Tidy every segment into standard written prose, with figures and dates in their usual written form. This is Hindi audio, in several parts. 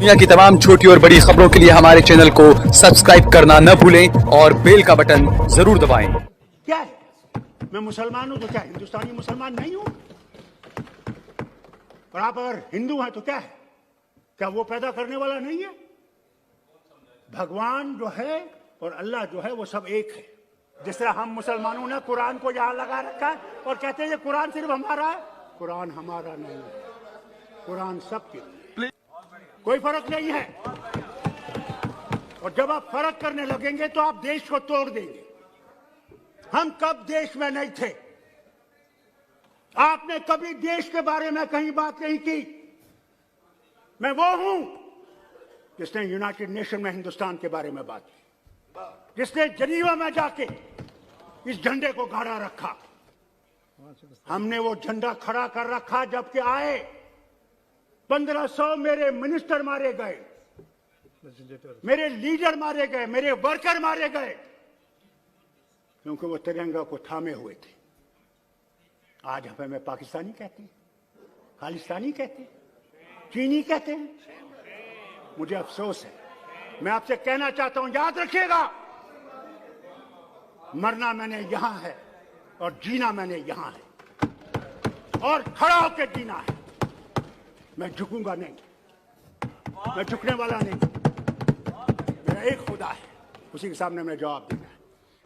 दुनिया की तमाम छोटी और बड़ी खबरों के लिए हमारे चैनल को सब्सक्राइब करना न भूलें और बेल का बटन जरूर दबाएं। क्या है? मैं मुसलमान हूं तो क्या हिंदुस्तानी मुसलमान नहीं हूं? और आप अगर हिंदू हैं तो क्या है? क्या वो पैदा करने वाला नहीं है? भगवान जो है और अल्लाह जो है वो सब एक है। जिस तरह हम मुसलमानों ने कुरान को यहां लगा रखा है और कहते हैं ये कुरान सिर्फ हमारा है। कुरान हमारा नहीं है, कुरान सबके लिए, कोई फर्क नहीं है। और जब आप फर्क करने लगेंगे तो आप देश को तोड़ देंगे। हम कब देश में नहीं थे? आपने कभी देश के बारे में कहीं बात नहीं की। मैं वो हूं जिसने यूनाइटेड नेशन में हिंदुस्तान के बारे में बात की, जिसने जनीवा में जाके इस झंडे को गाड़ा रखा। हमने वो झंडा खड़ा कर रखा जबकि आए 1500 मेरे मिनिस्टर मारे गए, मेरे लीडर मारे गए, मेरे वर्कर मारे गए, क्योंकि वो तिरंगा को थामे हुए थे। आज हमें पाकिस्तानी कहते हैं, खालिस्तानी कहते हैं, चीनी कहते हैं। मुझे अफसोस है। मैं आपसे कहना चाहता हूं, याद रखिएगा, मरना मैंने यहां है और जीना मैंने यहां है, और खड़ा होकर जीना है। मैं झुकूंगा नहीं, मैं झुकने वाला नहीं। मेरा एक खुदा है, उसी के सामने मैं जवाब देना है।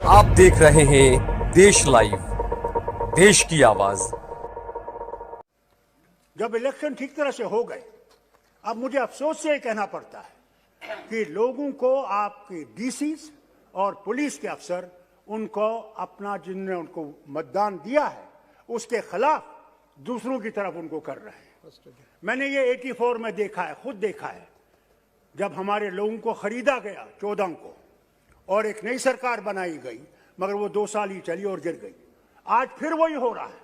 आप देख रहे हैं देश लाइव, देश की आवाज। जब इलेक्शन ठीक तरह से हो गए, अब मुझे अफसोस से कहना पड़ता है कि लोगों को आपके डीसीज और पुलिस के अफसर उनको अपना, जिनने उनको मतदान दिया है, उसके खिलाफ दूसरों की तरफ उनको कर रहे हैं। मैंने ये 84 में देखा है, खुद देखा है, जब हमारे लोगों को खरीदा गया 14 को और एक नई सरकार बनाई गई, मगर वो 2 साल ही चली और गिर गई। आज फिर वही हो रहा है।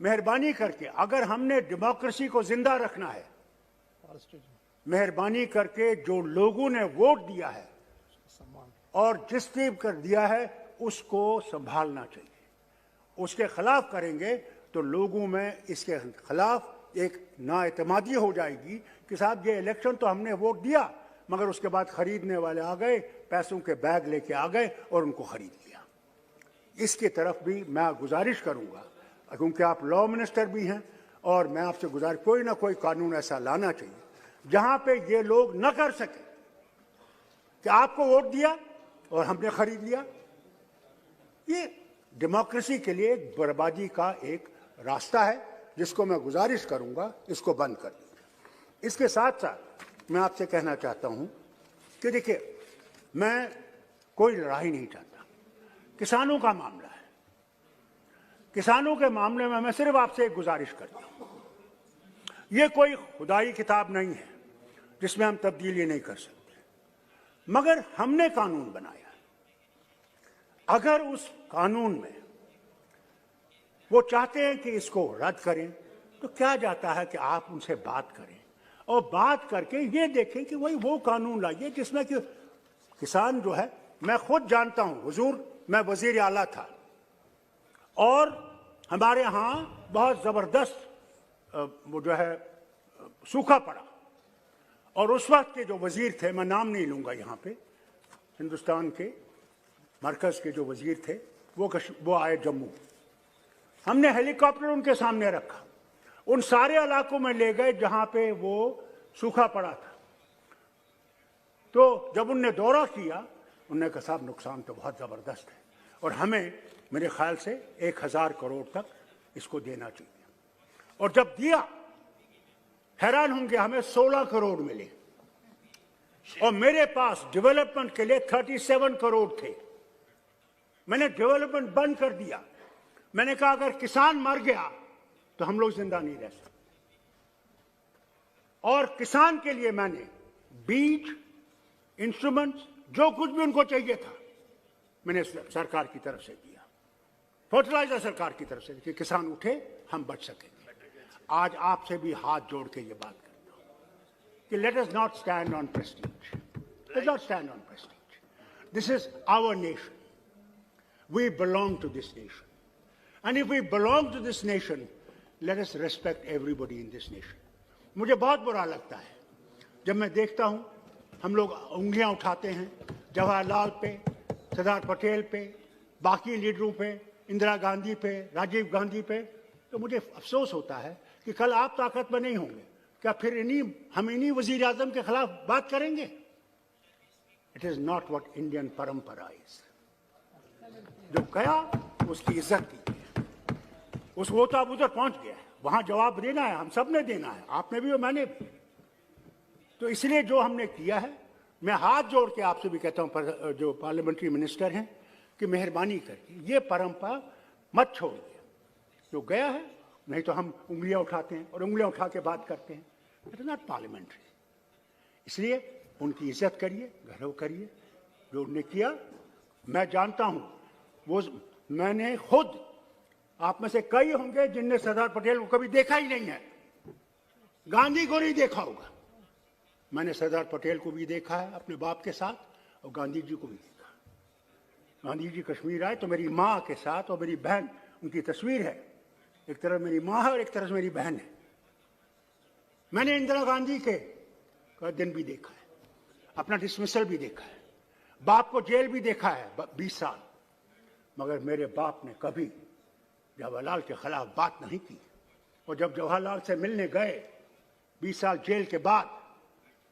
मेहरबानी करके, अगर हमने डेमोक्रेसी को जिंदा रखना है, मेहरबानी करके जो लोगों ने वोट दिया है और जिसने कर दिया है उसको संभालना चाहिए। उसके खिलाफ करेंगे तो लोगों में इसके खिलाफ एक नाएतमादी हो जाएगी कि साहब ये इलेक्शन तो हमने वोट दिया, मगर उसके बाद खरीदने वाले आ गए, पैसों के बैग लेके आ गए और उनको खरीद लिया। इसकी तरफ भी मैं गुजारिश करूंगा, क्योंकि आप लॉ मिनिस्टर भी हैं, और मैं आपसे गुजारिश, कोई ना कोई कानून ऐसा लाना चाहिए जहां पे ये लोग न कर सके कि आपको वोट दिया और हमने खरीद लिया। ये डेमोक्रेसी के लिए एक बर्बादी का एक रास्ता है, जिसको मैं गुजारिश करूंगा इसको बंद कर दीजिए। इसके साथ साथ मैं आपसे कहना चाहता हूं कि देखिए, मैं कोई लड़ाई नहीं चाहता। किसानों का मामला है, किसानों के मामले में मैं सिर्फ आपसे एक गुजारिश करता हूं, ये कोई खुदाई किताब नहीं है जिसमें हम तब्दीली नहीं कर सकते, मगर हमने कानून बनाया। अगर उस कानून में वो चाहते हैं कि इसको रद्द करें, तो क्या जाता है कि आप उनसे बात करें और बात करके ये देखें कि वही वो कानून लाइए जिसमें कि किसान जो है, मैं खुद जानता हूं, हुजूर मैं वजीर आला था और हमारे यहां बहुत जबरदस्त वो जो है सूखा पड़ा, और उस वक्त के जो वजीर थे, मैं नाम नहीं लूंगा यहां पे, हिंदुस्तान के मरकज के जो वजीर थे, वो आए जम्मू। हमने हेलीकॉप्टर उनके सामने रखा, उन सारे इलाकों में ले गए जहां पे वो सूखा पड़ा था। तो जब उनने दौरा किया, उन्होंने कहा साहब नुकसान तो बहुत जबरदस्त है और हमें, मेरे ख्याल से 1000 करोड़ तक इसको देना चाहिए। और जब दिया, हैरान होंगे, हमें 16 करोड़ मिले और मेरे पास डेवलपमेंट के लिए 37 करोड़ थे। मैंने डेवलपमेंट बंद कर दिया। मैंने कहा अगर किसान मर गया तो हम लोग जिंदा नहीं रह सकते, और किसान के लिए मैंने बीज, इंस्ट्रूमेंट्स, जो कुछ भी उनको चाहिए था, मैंने सरकार की तरफ से दिया। फर्टिलाइजर सरकार की तरफ से, कि किसान उठे, हम बच सकेंगे। आज आपसे भी हाथ जोड़ के ये बात करता हूं कि let us not stand on prestige, let not stand on prestige. This is our nation, we belong to this nation, and if we belong to this nation, let us respect everybody in this nation. मुझे बहुत बुरा लगता है जब मैं देखता हूं हम लोग उंगलियां उठाते हैं जवाहरलाल पे, सरदार पटेल पे, बाकी लीडरों पे, इंदिरा गांधी पे, राजीव गांधी पे, तो मुझे अफसोस होता है कि कल आप ताकत में नहीं होंगे, क्या फिर हम इन्हीं वजीर आजम के खिलाफ बात करेंगे? It is not what Indian परंपरा इज। जो गया उसकी इज्जत की, वो तो अब उधर पहुंच गया है, वहां जवाब देना है, हम सब ने देना है, आपने भी और मैंने भी। तो इसलिए जो हमने किया है, मैं हाथ जोड़ के आपसे भी कहता हूं, जो पार्लियामेंट्री मिनिस्टर हैं, कि मेहरबानी करके ये परंपरा मत छोड़िए। जो गया है, नहीं तो हम उंगलियां उठाते हैं और उंगलियां उठा के बात करते हैं। It is not parliamentary. इसलिए उनकी इज्जत करिए, गौरव करिए जो उन्होंने किया। मैं जानता हूं वो, मैंने खुद, आप में से कई होंगे जिनने सरदार पटेल को कभी देखा ही नहीं है, गांधी को नहीं देखा होगा। मैंने सरदार पटेल को भी देखा है अपने बाप के साथ और गांधी जी को भी देखा। गांधी जी कश्मीर आए तो मेरी माँ के साथ और मेरी बहन, उनकी तस्वीर है, एक तरफ मेरी माँ है और एक तरफ मेरी बहन है। मैंने इंदिरा गांधी के दिन भी देखा है, अपना डिसमिसल भी देखा है, बाप को जेल भी देखा है 20 साल, मगर मेरे बाप ने कभी जवाहरलाल के खिलाफ बात नहीं की। और जब जवाहरलाल से मिलने गए 20 साल जेल के बाद,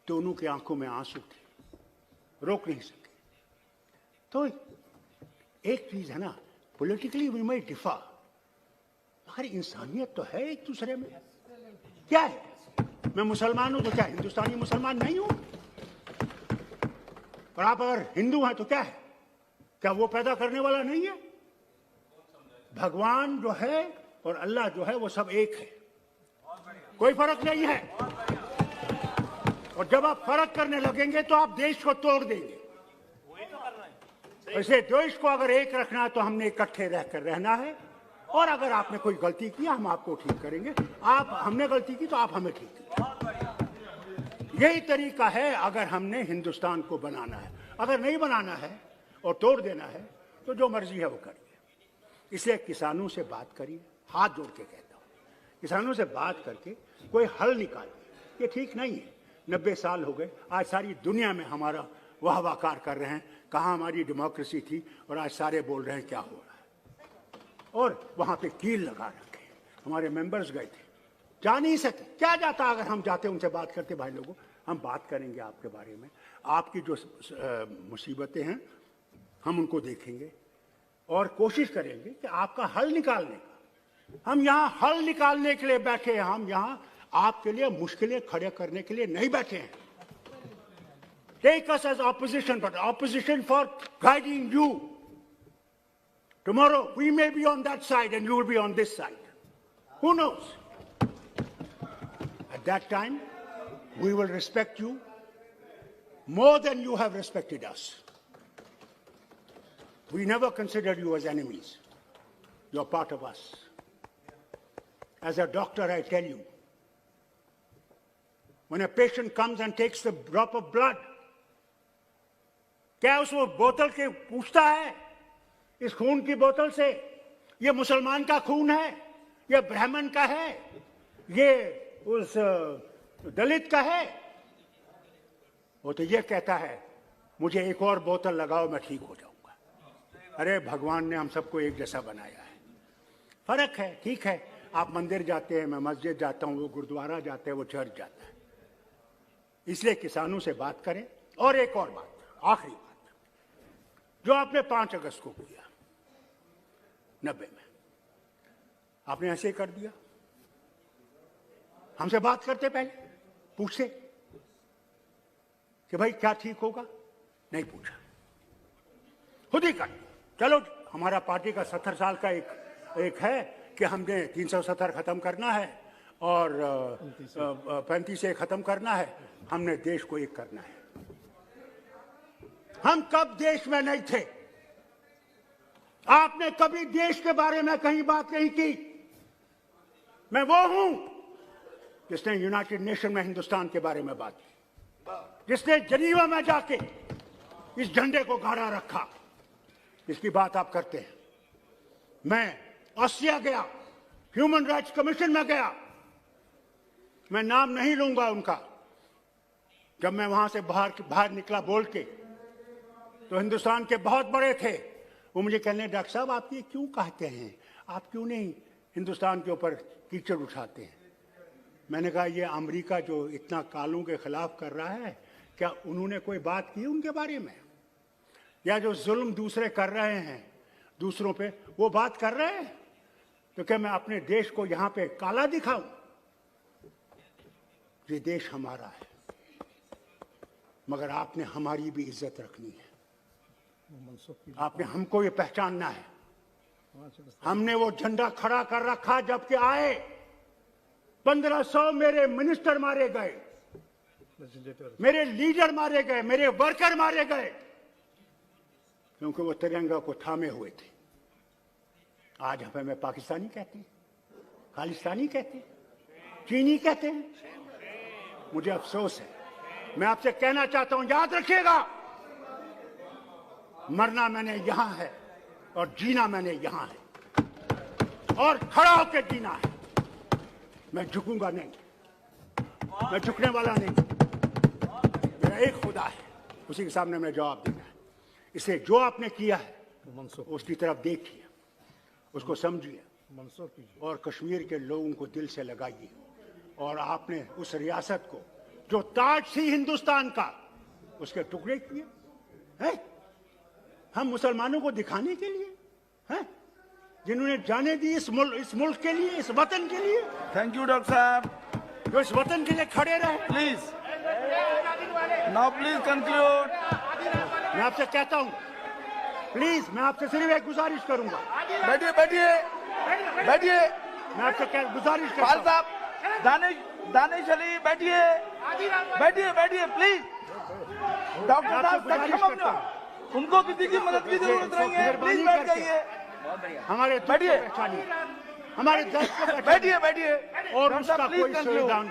दोनों की आंखों में आंसू थे, रोक नहीं सके। तो एक चीज है ना, पॉलिटिकली वी may differ, मगर इंसानियत तो है एक दूसरे में। क्या है, मैं मुसलमान हूं तो क्या हिंदुस्तानी मुसलमान नहीं हूं? और आप अगर हिंदू हैं तो क्या है, क्या वो पैदा करने वाला नहीं है? भगवान जो है और अल्लाह जो है वो सब एक है, कोई फर्क नहीं है। और जब आप फर्क करने लगेंगे तो आप देश को तोड़ देंगे। ऐसे देश को अगर एक रखना है तो हमने इकट्ठे रहकर रहना है, और अगर आपने कोई गलती की हम आपको ठीक करेंगे, हमने गलती की तो आप हमें ठीक करेंगे। यही तरीका है अगर हमने हिंदुस्तान को बनाना है। अगर नहीं बनाना है और तोड़ देना है तो जो मर्जी है वो करिए। इसलिए किसानों से बात करिए, हाथ जोड़ के कहता हूं, किसानों से बात करके कोई हल निकालिए। ये ठीक नहीं है, 90 साल हो गए, आज सारी दुनिया में हमारा वाहवाकार कर रहे हैं, कहाँ हमारी डेमोक्रेसी थी, और आज सारे बोल रहे हैं क्या हो रहा है। और वहां पे कील लगा रखे, हमारे मेंबर्स गए थे, जा नहीं सके। क्या जाता अगर हम जाते उनसे बात करते, भाई लोगों हम बात करेंगे आपके बारे में, आपकी जो मुसीबतें हैं हम उनको देखेंगे और कोशिश करेंगे कि आपका हल निकालने का। हम यहाँ हल निकालने के लिए बैठे हैं, हम यहाँ आपके लिए मुश्किलें खड़े करने के लिए नहीं बैठे हैं। Take us as opposition, but opposition for guiding you. Tomorrow we may be on that side and you will be on this side. Who knows? At that time, we will respect you more than you have respected us. We never considered you as enemies. You're part of us. As a doctor, I tell you, when a patient comes and takes the drop of blood, क्या उस बोतल के पूछता है, इस खून की बोतल से ये मुसलमान का खून है, ये ब्राह्मण का है, ये उस दलित का है? वो तो ये कहता है मुझे एक और बोतल लगाओ मैं ठीक हो जाऊंगा। अरे भगवान ने हम सबको एक जैसा बनाया है। फर्क है, ठीक है, आप मंदिर जाते हैं, मैं मस्जिद जाता हूं, वो गुरुद्वारा जाते हैं, वो चर्च जाता है। इसलिए किसानों से बात करें। और एक और बात, आखिरी बात, जो आपने 5 अगस्त को किया 90 में, आपने ऐसे कर दिया। हमसे बात करते पहले पूछते कि भाई क्या ठीक होगा, नहीं पूछा, खुद ही कर। चलो हमारा पार्टी का 70 साल का एक है कि हमने 370 खत्म करना है और 35 से खत्म करना है, हमने देश को एक करना है। हम कब देश में नहीं थे? आपने कभी देश के बारे में कहीं बात नहीं की। मैं वो हूं जिसने यूनाइटेड नेशन में हिंदुस्तान के बारे में बात की, जिसने जनीवा में जाके इस झंडे को गाड़ा रखा, इसकी बात आप करते हैं। मैं ऑस्ट्रिया गया, ह्यूमन राइट्स कमीशन में गया, मैं नाम नहीं लूंगा उनका, जब मैं वहां से बाहर निकला बोल के, तो हिंदुस्तान के बहुत बड़े थे, वो मुझे कहने, डॉक्टर साहब आप ये क्यों कहते हैं, आप क्यों नहीं हिंदुस्तान के ऊपर कीचड़ उठाते हैं? मैंने कहा ये अमेरिका जो इतना कालों के खिलाफ कर रहा है, क्या उन्होंने कोई बात की उनके बारे में? या जो जुल्म दूसरे कर रहे हैं दूसरों पे, वो बात कर रहे हैं? तो क्या मैं अपने देश को यहां पे काला दिखाऊं? ये देश हमारा है, मगर आपने हमारी भी इज्जत रखनी है, आपने हमको ये पहचानना है। हमने वो झंडा खड़ा कर रखा जबकि आए 1500 मेरे मिनिस्टर मारे गए, मेरे लीडर मारे गए, मेरे वर्कर मारे गए, क्योंकि वो तिरंगा को थामे हुए थे। आज हमें पाकिस्तानी कहते हैं, खालिस्तानी कहते हैं, चीनी कहते हैं। मुझे अफसोस है। मैं आपसे कहना चाहता हूं, याद रखिएगा, मरना मैंने यहां है और जीना मैंने यहां है, और खड़ा होकर जीना है। मैं झुकूंगा नहीं, मैं झुकने वाला नहीं। मेरा एक खुदा है, उसी के सामने मैं जवाब देना है। इसलिए जो आपने किया है उसकी तरफ देखिए, उसको समझिए और कश्मीर के लोगों को दिल से लगाइए। और आपने उस रियासत को जो ताज थी हिंदुस्तान का, उसके टुकड़े किए हैं हम मुसलमानों को दिखाने के लिए, हैं जिन्होंने जाने दी इस मुल्क के लिए, इस वतन के लिए। थैंक यू डॉक्टर साहब, जो इस वतन के लिए खड़े रहे। Please now please conclude. मैं आपसे कहता हूं, प्लीज, मैं आपसे सिर्फ एक गुजारिश करूंगा। बैठिए बैठिए बैठिए, मैं आपसे गुजारिश करता फाल हूं। साहब, दानिश अली बैठिए बैठिए बैठिए प्लीज। डॉक्टर साहब सक्षम अपना, उनको किसी की मदद की जरूरत नहीं है, प्लीज बैठ जाइए। हमारे बैठिए, हमारे दर्द को बैठिए बैठिए और उसका कोई संविधान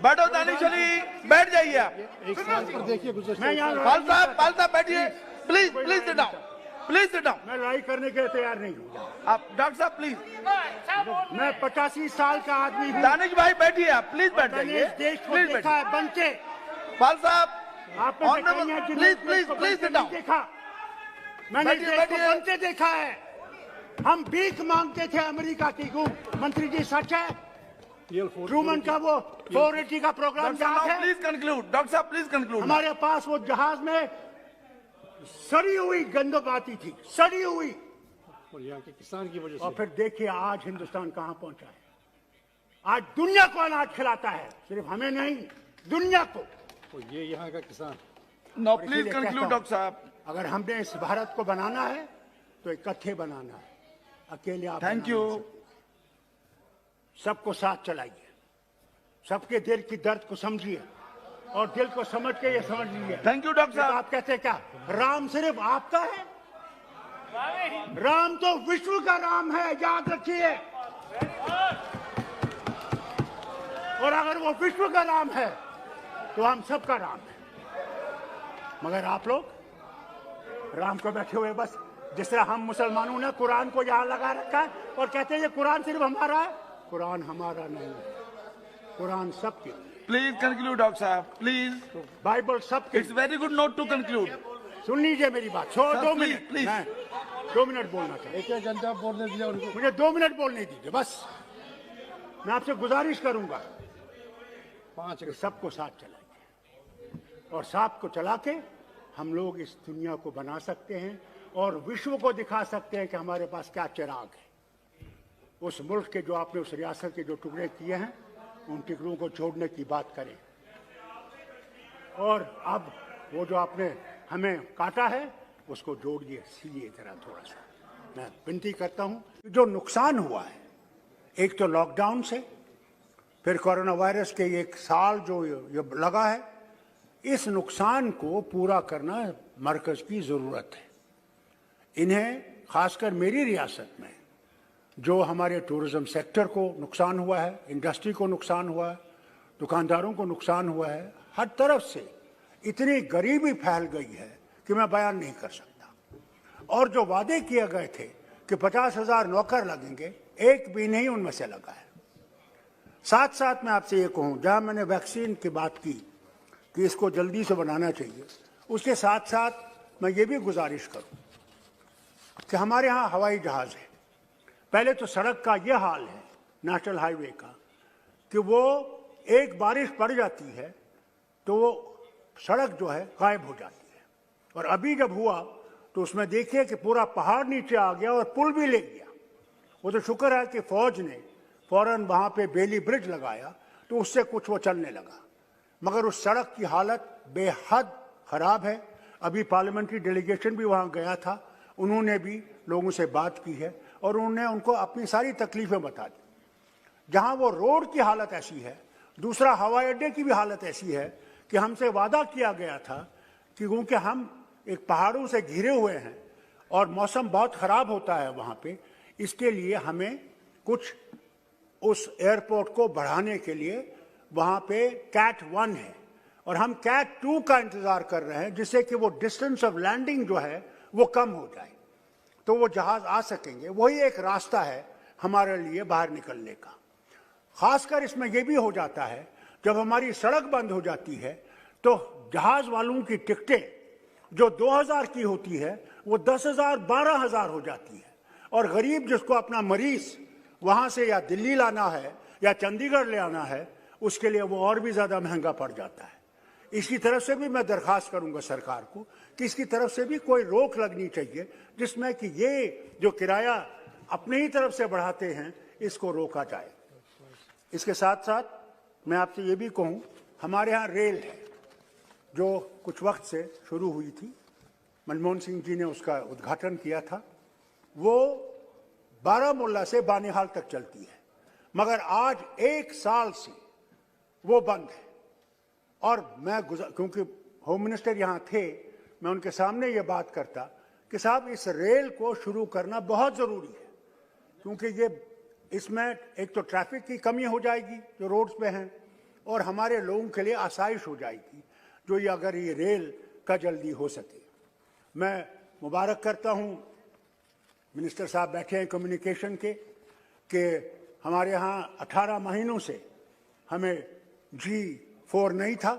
बैठो। दानिश अली बैठ जाइए आप। मैं यहाँ फाल साहब बैठिए, please please sit down, please sit down. मैं लड़ाई करने के लिए तैयार नहीं हूँ। आप डॉक्टर साहब प्लीज। मैं 85 साल का आदमी हूँ। दानिश भाई बैठिए आप, प्लीज बैठ मैंने जाइए, इस देश को प्लीज देखा है बनते। फाल साहब आपने please please please sit down. देखा, मैंने इस देश को बनते देखा है। हम भीख मांगते थे अमेरिका की। मंत्री जी सच है? ट्रूमन का वो 480 का प्रोग्राम याद है? प्लीज कंक्लूड डॉक्टर साहब, प्लीज कंक्लूड। हमारे पास वो जहाज में सड़ी हुई गंदम आती थी, सड़ी हुई, और यहाँ के किसान की वजह से। और फिर देखिए आज हिंदुस्तान कहां पहुंचा है। आज दुनिया को अनाज खिलाता है, सिर्फ हमें नहीं, दुनिया को। और ये यहाँ का किसान। नो प्लीज कंक्लूड डॉक्टर साहब। अगर हमने इस भारत को बनाना है तो इकट्ठे बनाना है, अकेले आप थैंक बना यू। नहीं सकते। सबको साथ चलाइए, सबके दिल की दर्द को समझिए और दिल को समझ के ये समझ लीजिए। थैंक यू डॉक्टर साहब। आप कहते क्या राम सिर्फ आपका है? राम तो विश्व का राम है, याद रखिए। और अगर वो विश्व का राम है तो हम सबका राम है। मगर आप लोग राम को बैठे हुए बस, जिस तरह हम मुसलमानों ने कुरान को यहां लगा रखा है और कहते हैं ये कुरान सिर्फ हमारा है। कुरान हमारा नहीं है, कुरान सबके। प्लीज कंक्लूड डॉक्टर साहब, प्लीज। बाइबल सबके। It's very good note to conclude. सुन लीजिए मेरी बात। छोड़, Sir, 2 please, मिनट, please. मैं 2 मिनट बोलना चाहिए। एक घंटा बोलने दिया उनको। मुझे 2 मिनट बोलने दीजिए बस। मैं आपसे गुजारिश करूंगा 5 कि सबको साथ चलाइए, और साथ को चला के हम लोग इस दुनिया को बना सकते हैं और विश्व को दिखा सकते हैं कि हमारे पास क्या चिराग है। उस मुल्क के जो आपने, उस रियासत के जो टुकड़े किए हैं, उन टुकड़ों को जोड़ने की बात करें। और अब वो जो आपने हमें काटा है उसको जोड़िए, सीलिए जरा थोड़ा सा। मैं विनती करता हूं, जो नुकसान हुआ है, एक तो लॉकडाउन से, फिर कोरोना वायरस के 1 साल जो ये लगा है, इस नुकसान को पूरा करना मरकज की जरूरत है। इन्हें खासकर मेरी रियासत में जो हमारे टूरिज्म सेक्टर को नुकसान हुआ है, इंडस्ट्री को नुकसान हुआ है, दुकानदारों को नुकसान हुआ है, हर तरफ से इतनी गरीबी फैल गई है कि मैं बयान नहीं कर सकता। और जो वादे किए गए थे कि 50,000 नौकर लगेंगे, एक भी नहीं उनमें से लगा है। साथ साथ मैं आपसे ये कहूं, जहां मैंने वैक्सीन की बात की, कि इसको जल्दी से बनाना चाहिए। उसके साथ साथ मैं ये भी गुजारिश करूं कि हमारे यहाँ हवाई जहाज़ है। पहले तो सड़क का ये हाल है नेशनल हाईवे का कि वो एक बारिश पड़ जाती है तो वो सड़क जो है गायब हो जाती है, और अभी जब हुआ तो उसमें देखिए कि पूरा पहाड़ नीचे आ गया और पुल भी ले गया। वो तो शुक्र है कि फौज ने फौरन वहाँ पे बेली ब्रिज लगाया तो उससे कुछ वो चलने लगा, मगर उस सड़क की हालत बेहद ख़राब है। अभी पार्लियामेंट्री डेलीगेशन भी वहाँ गया था, उन्होंने भी लोगों से बात की है और उन्होंने उनको अपनी सारी तकलीफ़ें बता दी। जहाँ वो रोड की हालत ऐसी है, दूसरा हवाई अड्डे की भी हालत ऐसी है कि हमसे वादा किया गया था कि क्योंकि हम एक पहाड़ों से घिरे हुए हैं और मौसम बहुत ख़राब होता है वहाँ पे, इसके लिए हमें कुछ उस एयरपोर्ट को बढ़ाने के लिए वहाँ पे कैट 1 है और हम कैट 2 का इंतज़ार कर रहे हैं, जिससे कि वो डिस्टेंस ऑफ लैंडिंग जो है वो कम हो जाए तो वो जहाज़ आ सकेंगे। वही एक रास्ता है हमारे लिए बाहर निकलने का। ख़ासकर इसमें यह भी हो जाता है जब हमारी सड़क बंद हो जाती है तो जहाज़ वालों की टिकटें जो 2000 की होती है वो 10,000 12,000 हो जाती है, और गरीब जिसको अपना मरीज वहाँ से या दिल्ली लाना है या चंडीगढ़ ले आना है उसके लिए वो और भी ज़्यादा महंगा पड़ जाता है। इसकी तरफ से भी मैं दरख्वास्त करूँगा सरकार को कि इसकी तरफ से भी कोई रोक लगनी चाहिए जिसमें कि ये जो किराया अपने ही तरफ से बढ़ाते हैं इसको रोका जाए। इसके साथ साथ मैं आपसे ये भी कहूँ, हमारे यहाँ रेल है जो कुछ वक्त से शुरू हुई थी, मनमोहन सिंह जी ने उसका उद्घाटन किया था। वो बारामूला से बानिहाल तक चलती है, मगर आज 1 साल से वो बंद है। और मैं क्योंकि होम मिनिस्टर यहाँ थे, मैं उनके सामने ये बात करता कि साहब इस रेल को शुरू करना बहुत ज़रूरी है, क्योंकि ये इसमें एक तो ट्रैफिक की कमी हो जाएगी जो रोड्स पे हैं और हमारे लोगों के लिए आसाइश हो जाएगी जो ये अगर ये रेल का जल्दी हो सके। मैं मुबारक करता हूँ मिनिस्टर साहब बैठे हैं कम्युनिकेशन के कि हमारे यहाँ 18 महीनों से हमें G4 नहीं था,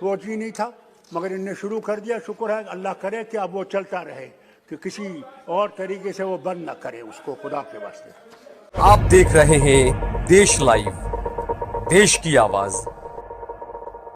4G नहीं था, मगर इनने शुरू कर दिया। शुक्र है, अल्लाह करे कि अब वो चलता रहे, कि किसी और तरीके से वो बंद ना करे उसको, खुदा के वास्ते। आप देख रहे हैं देश लाइव, देश की आवाज।